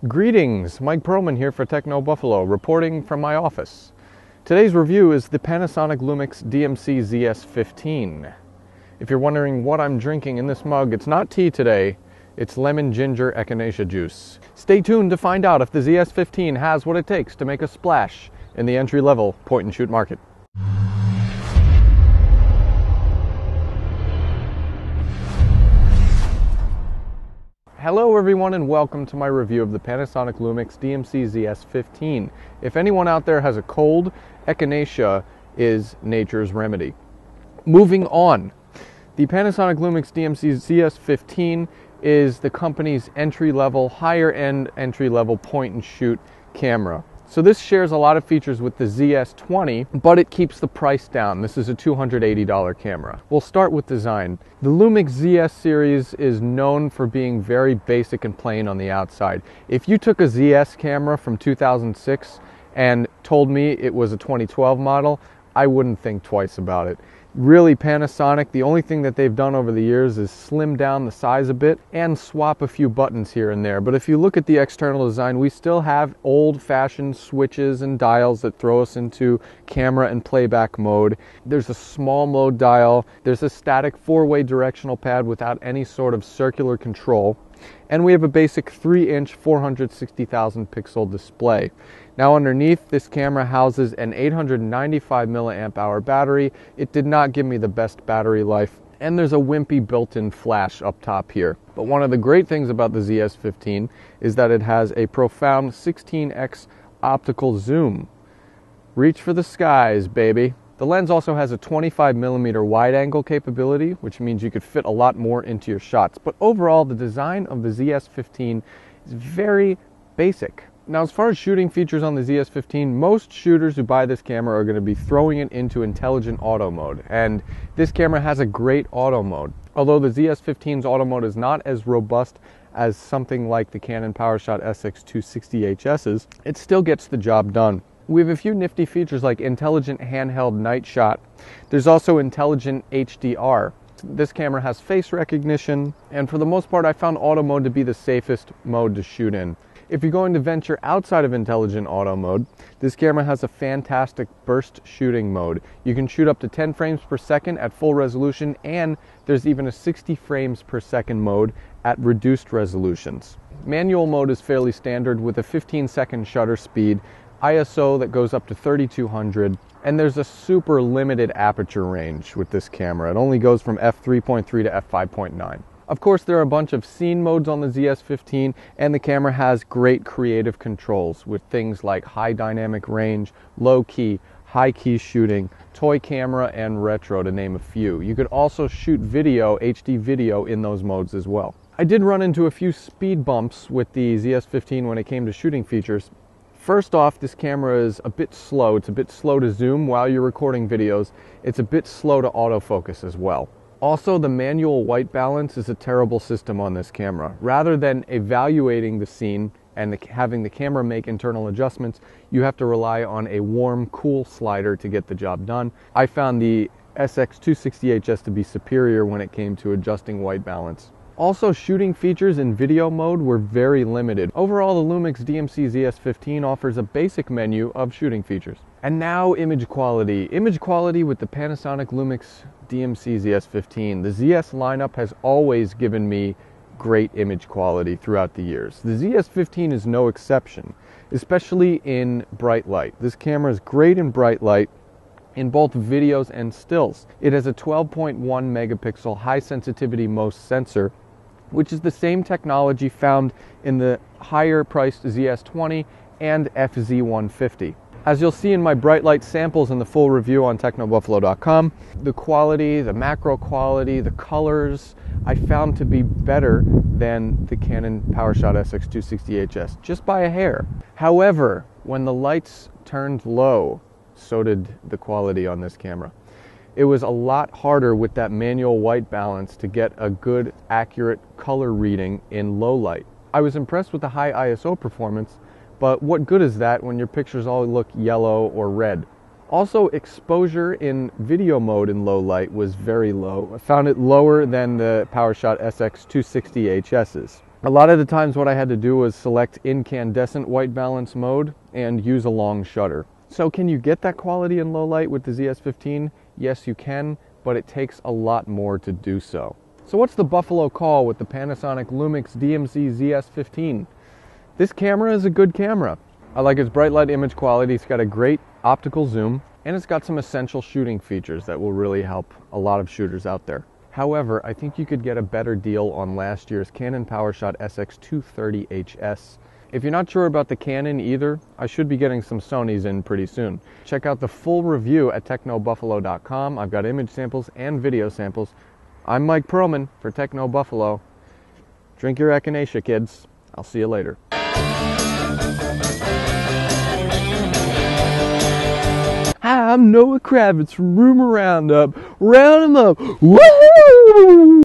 Greetings, Mike Perlman here for Techno Buffalo, reporting from my office. Today's review is the Panasonic Lumix DMC ZS15. If you're wondering what I'm drinking in this mug, it's not tea today, it's lemon ginger echinacea juice. Stay tuned to find out if the ZS15 has what it takes to make a splash in the entry-level point-and-shoot market. Hello everyone and welcome to my review of the Panasonic Lumix DMC ZS15. If anyone out there has a cold, echinacea is nature's remedy. Moving on, the Panasonic Lumix DMC ZS15 is the company's entry-level, higher-end entry-level point-and-shoot camera. So this shares a lot of features with the ZS20, but it keeps the price down. This is a $280 camera. We'll start with design. The Lumix ZS series is known for being very basic and plain on the outside. If you took a ZS camera from 2006 and told me it was a 2012 model, I wouldn't think twice about it. Really, Panasonic, the only thing that they've done over the years is slim down the size a bit and swap a few buttons here and there. But if you look at the external design, we still have old-fashioned switches and dials that throw us into camera and playback mode. There's a small mode dial. There's a static four-way directional pad without any sort of circular control. And we have a basic 3-inch 460,000 pixel display. Now underneath, this camera houses an 895 milliamp hour battery. It did not give me the best battery life, and there's a wimpy built-in flash up top here. But one of the great things about the ZS15 is that it has a profound 16x optical zoom. Reach for the skies, baby. The lens also has a 25mm wide-angle capability, which means you could fit a lot more into your shots. But overall, the design of the ZS15 is very basic. Now, as far as shooting features on the ZS15, most shooters who buy this camera are going to be throwing it into intelligent auto mode. And this camera has a great auto mode. Although the ZS15's auto mode is not as robust as something like the Canon PowerShot SX260HS's, it still gets the job done. We have a few nifty features like intelligent handheld night shot. There's also intelligent HDR. This camera has face recognition, and for the most part I found auto mode to be the safest mode to shoot in. If you're going to venture outside of intelligent auto mode, this camera has a fantastic burst shooting mode. You can shoot up to 10 frames per second at full resolution, and there's even a 60 frames per second mode at reduced resolutions. Manual mode is fairly standard with a 15-second shutter speed, ISO that goes up to 3200, and there's a super limited aperture range with this camera. It only goes from f3.3 to f5.9. Of course, there are a bunch of scene modes on the ZS15, and the camera has great creative controls with things like high dynamic range, low key, high key shooting, toy camera, and retro, to name a few. You could also shoot video, HD video, in those modes as well. I did run into a few speed bumps with the ZS15 when it came to shooting features. First off, this camera is a bit slow. It's a bit slow to zoom while you're recording videos. It's a bit slow to autofocus as well. Also, the manual white balance is a terrible system on this camera. Rather than evaluating the scene and having the camera make internal adjustments, you have to rely on a warm, cool slider to get the job done. I found the SX260HS to be superior when it came to adjusting white balance. Also, shooting features in video mode were very limited. Overall, the Lumix DMC ZS15 offers a basic menu of shooting features. And now, image quality. Image quality with the Panasonic Lumix DMC ZS15. The ZS lineup has always given me great image quality throughout the years. The ZS15 is no exception, especially in bright light. This camera is great in bright light, in both videos and stills. It has a 12.1 megapixel high sensitivity MOS sensor, which is the same technology found in the higher priced ZS20 and FZ150. As you'll see in my bright light samples in the full review on technobuffalo.com, the quality, the macro quality, the colors, I found to be better than the Canon PowerShot SX260HS, just by a hair. However, when the lights turned low, so did the quality on this camera. It was a lot harder with that manual white balance to get a good, accurate color reading in low light. I was impressed with the high ISO performance, but what good is that when your pictures all look yellow or red? Also, exposure in video mode in low light was very low. I found it lower than the PowerShot SX260HS's. A lot of the times what I had to do was select incandescent white balance mode and use a long shutter. So can you get that quality in low light with the ZS15? Yes, you can, but it takes a lot more to do so. So what's the Buffalo call with the Panasonic Lumix DMC ZS15? This camera is a good camera. I like its bright light image quality, it's got a great optical zoom, and it's got some essential shooting features that will really help a lot of shooters out there. However, I think you could get a better deal on last year's Canon PowerShot SX230HS. If you're not sure about the Canon either, I should be getting some Sonys in pretty soon. Check out the full review at technobuffalo.com. I've got image samples and video samples. I'm Mike Perlman for Techno Buffalo. Drink your echinacea, kids. I'll see you later. Hi, I'm Noah Kravitz from Rumor Roundup. Round 'em up. Woohoo!